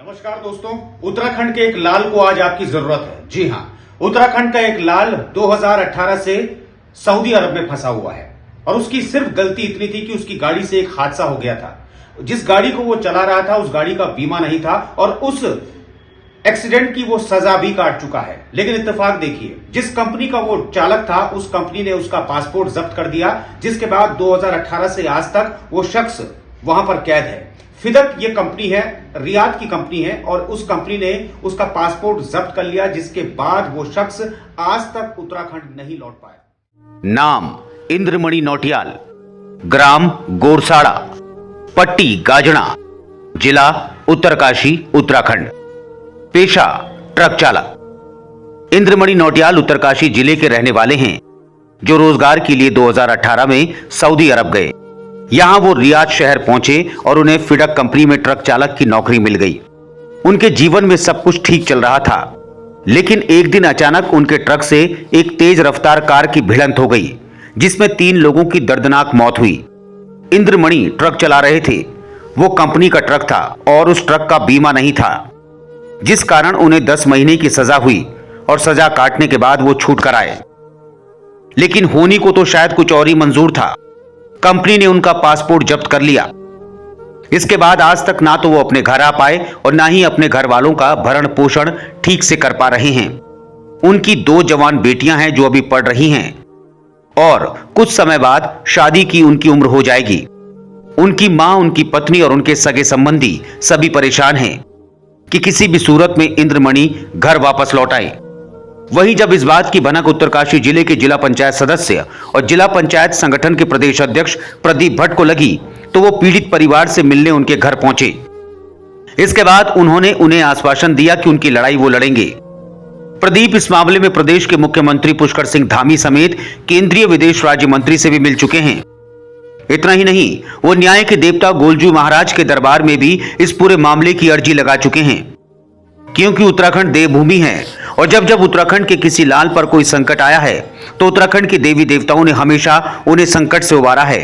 नमस्कार दोस्तों, उत्तराखंड के एक लाल को आज आपकी जरूरत है। जी हां, उत्तराखंड का एक लाल 2018 से सऊदी अरब में फंसा हुआ है और उसकी सिर्फ गलती इतनी थी कि उसकी गाड़ी से एक हादसा हो गया था। जिस गाड़ी को वो चला रहा था उस गाड़ी का बीमा नहीं था और उस एक्सीडेंट की वो सजा भी काट चुका है। लेकिन इत्तेफाक देखिए, जिस कंपनी का वो चालक था उस कंपनी ने उसका पासपोर्ट जब्त कर दिया, जिसके बाद 2018 से आज तक वो शख्स वहां पर कैद है। फिदक ये कंपनी है, रियाद की कंपनी है और उस कंपनी ने उसका पासपोर्ट जब्त कर लिया, जिसके बाद वो शख्स आज तक उत्तराखंड नहीं लौट पाया। नाम इंद्रमणि नौटियाल, ग्राम गोरसाड़ा, पट्टी गाजना, जिला उत्तरकाशी, उत्तराखंड। पेशा ट्रक चालक। इंद्रमणि नौटियाल उत्तरकाशी जिले के रहने वाले हैं, जो रोजगार के लिए 2018 में सऊदी अरब गए। यहां वो रियाद शहर पहुंचे और उन्हें फिडक कंपनी में ट्रक चालक की नौकरी मिल गई। उनके जीवन में सब कुछ ठीक चल रहा था, लेकिन एक दिन अचानक उनके ट्रक से एक तेज रफ्तार कार की भिड़ंत हो गई, जिसमें 3 लोगों की दर्दनाक मौत हुई। इंद्रमणि ट्रक चला रहे थे। वो कंपनी का ट्रक था और उस ट्रक का बीमा नहीं था, जिस कारण उन्हें 10 महीने की सजा हुई और सजा काटने के बाद वो छूट कर आए। लेकिन होनी को तो शायद कुछ और ही मंजूर था। कंपनी ने उनका पासपोर्ट जब्त कर लिया। इसके बाद आज तक ना तो वो अपने घर आ पाए और ना ही अपने घर वालों का भरण पोषण ठीक से कर पा रहे हैं। उनकी 2 जवान बेटियां हैं जो अभी पढ़ रही हैं और कुछ समय बाद शादी की उनकी उम्र हो जाएगी। उनकी मां, उनकी पत्नी और उनके सगे संबंधी सभी परेशान हैं कि किसी भी सूरत में इंद्रमणि घर वापस लौट आए। वहीं जब इस बात की भनक उत्तरकाशी जिले के जिला पंचायत सदस्य और जिला पंचायत संगठन के प्रदेश अध्यक्ष प्रदीप भट्ट को लगी, तो वो पीड़ित परिवार से मिलने उनके घर पहुंचे। इसके बाद उन्होंने उन्हें आश्वासन दिया कि उनकी लड़ाई वो लड़ेंगे। प्रदीप इस मामले में प्रदेश के मुख्यमंत्री पुष्कर सिंह धामी समेत केंद्रीय विदेश राज्य मंत्री से भी मिल चुके हैं। इतना ही नहीं, वो न्याय के देवता गोलजू महाराज के दरबार में भी इस पूरे मामले की अर्जी लगा चुके हैं, क्योंकि उत्तराखंड देवभूमि है और जब जब उत्तराखंड के किसी लाल पर कोई संकट आया है तो उत्तराखंड के देवी देवताओं ने हमेशा उन्हें संकट से उबारा है।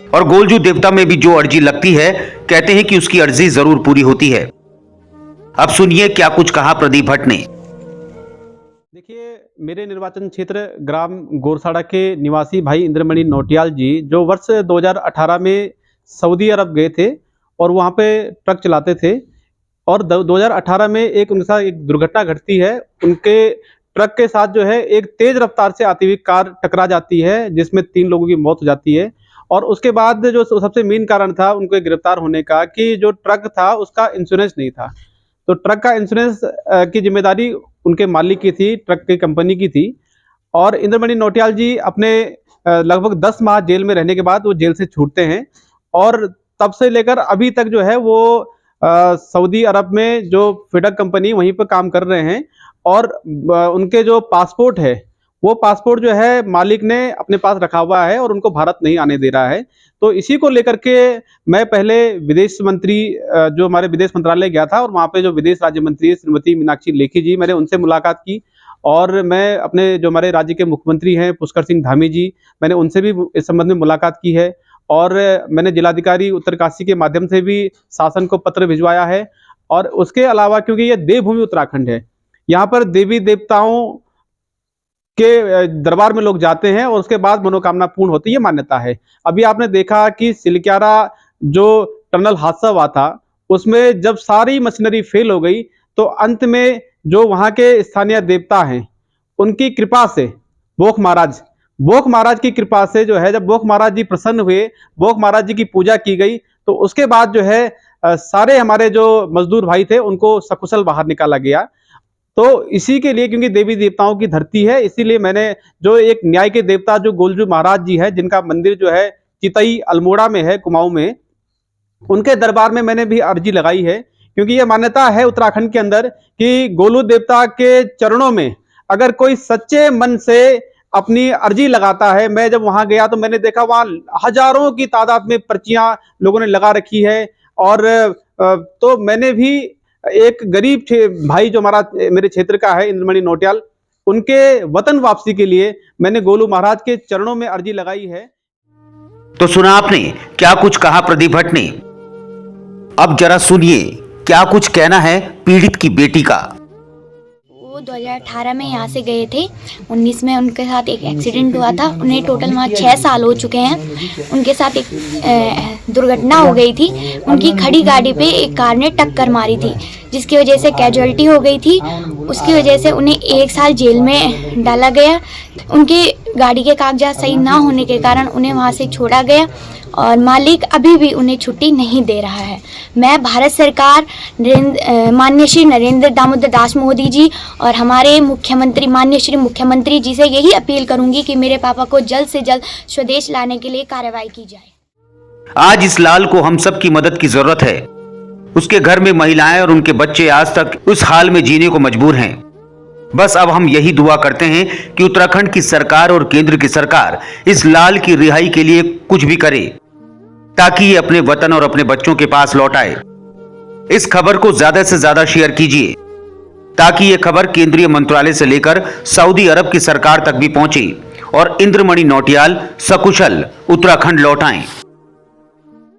और गोलजू देवता में भी जो अर्जी लगती है, कहते हैं कि उसकी अर्जी जरूर पूरी होती है। अब सुनिए क्या कुछ कहा प्रदीप भट्ट ने। देखिए, मेरे निर्वाचन क्षेत्र ग्राम गोरसाड़ा के निवासी भाई इंद्रमणि नौटियाल जी, जो वर्ष 2018 में सऊदी अरब गए थे और वहाँ पे ट्रक चलाते थे और 2018 में उनके साथ एक दुर्घटना घटती है। उनके ट्रक के साथ जो है एक तेज रफ्तार से आती हुई कार टकरा जाती है, जिसमें 3 लोगों की मौत हो जाती है। और उसके बाद जो सबसे मेन कारण था उनको गिरफ्तार होने का, कि जो ट्रक था उसका इंश्योरेंस नहीं था। तो ट्रक का इंश्योरेंस की जिम्मेदारी उनके मालिक की थी, ट्रक की कंपनी की थी। और इंद्रमणि नौटियाल जी अपने लगभग 10 माह जेल में रहने के बाद वो जेल से छूटते हैं और तब से लेकर अभी तक जो है वो सऊदी अरब में जो फिडक कंपनी वहीं पर काम कर रहे हैं। और उनके जो पासपोर्ट है वो पासपोर्ट जो है मालिक ने अपने पास रखा हुआ है और उनको भारत नहीं आने दे रहा है। तो इसी को लेकर के मैं पहले विदेश मंत्री जो हमारे विदेश मंत्रालय गया था और वहाँ पे जो विदेश राज्य मंत्री श्रीमती मीनाक्षी लेखी जी, मैंने उनसे मुलाकात की। और मैं अपने जो हमारे राज्य के मुख्यमंत्री हैं पुष्कर सिंह धामी जी, मैंने उनसे भी इस संबंध में मुलाकात की है। और मैंने जिलाधिकारी उत्तरकाशी के माध्यम से भी शासन को पत्र भिजवाया है। और उसके अलावा क्योंकि ये देवभूमि उत्तराखंड है, यहाँ पर देवी देवताओं के दरबार में लोग जाते हैं और उसके बाद मनोकामना पूर्ण होती है, ये मान्यता है। अभी आपने देखा कि सिलक्यारा जो टनल हादसा हुआ था, उसमें जब सारी मशीनरी फेल हो गई तो अंत में जो वहाँ के स्थानीय देवता हैं उनकी कृपा से बोख महाराज की कृपा से जो है, जब बोख महाराज जी प्रसन्न हुए, बोख महाराज जी की पूजा की गई, तो उसके बाद जो है सारे हमारे जो मजदूर भाई थे उनको सकुशल बाहर निकाला गया। तो इसी के लिए, क्योंकि देवी देवताओं की धरती है, इसीलिए मैंने जो एक न्याय के देवता जो गोलजू महाराज जी है, जिनका मंदिर जो है चितई अल्मोड़ा में है, कुमाऊं में, उनके दरबार में मैंने भी अर्जी लगाई है। क्योंकि ये मान्यता है उत्तराखंड के अंदर कि गोलू देवता के चरणों में अगर कोई सच्चे मन से अपनी अर्जी लगाता है, मैं जब वहां गया तो मैंने देखा वहां हजारों की तादाद में पर्चियां लोगों ने लगा रखी है। और तो मैंने भी एक गरीब भाई जो मेरे क्षेत्र का है इंद्रमणि नौटियाल, उनके वतन वापसी के लिए मैंने गोलू महाराज के चरणों में अर्जी लगाई है। तो सुना आपने क्या कुछ कहा प्रदीप भट्ट ने। अब जरा सुनिए क्या कुछ कहना है पीड़ित की बेटी का। वो 2018 में यहाँ से गए थे। 19 में उनके साथ एक एक्सीडेंट हुआ था। उन्हें टोटल वहाँ 6 साल हो चुके हैं। उनके साथ एक दुर्घटना हो गई थी। उनकी खड़ी गाड़ी पे एक कार ने टक्कर मारी थी, जिसकी वजह से कैजुअलिटी हो गई थी। उसकी वजह से उन्हें 1 साल जेल में डाला गया। उनकी गाड़ी के कागजात सही ना होने के कारण उन्हें वहाँ से छोड़ा गया और मालिक अभी भी उन्हें छुट्टी नहीं दे रहा है। मैं भारत सरकार, माननीय श्री नरेंद्र दामोदर दास मोदी जी और हमारे मुख्यमंत्री, माननीय श्री मुख्यमंत्री जी से यही अपील करूंगी कि मेरे पापा को जल्द से जल्द स्वदेश लाने के लिए कार्रवाई की जाए। आज इस लाल को हम सब की मदद की जरूरत है। उसके घर में महिलाएं और उनके बच्चे आज तक उस हाल में जीने को मजबूर हैं। बस अब हम यही दुआ करते हैं कि उत्तराखंड की सरकार और केंद्र की सरकार इस लाल की रिहाई के लिए कुछ भी करे, ताकि ये अपने वतन और अपने बच्चों के पास लौट आए। इस खबर को ज्यादा से ज्यादा शेयर कीजिए, ताकि ये खबर केंद्रीय मंत्रालय से लेकर सऊदी अरब की सरकार तक भी पहुंचे और इंद्रमणि नौटियाल सकुशल उत्तराखंड लौट आएं।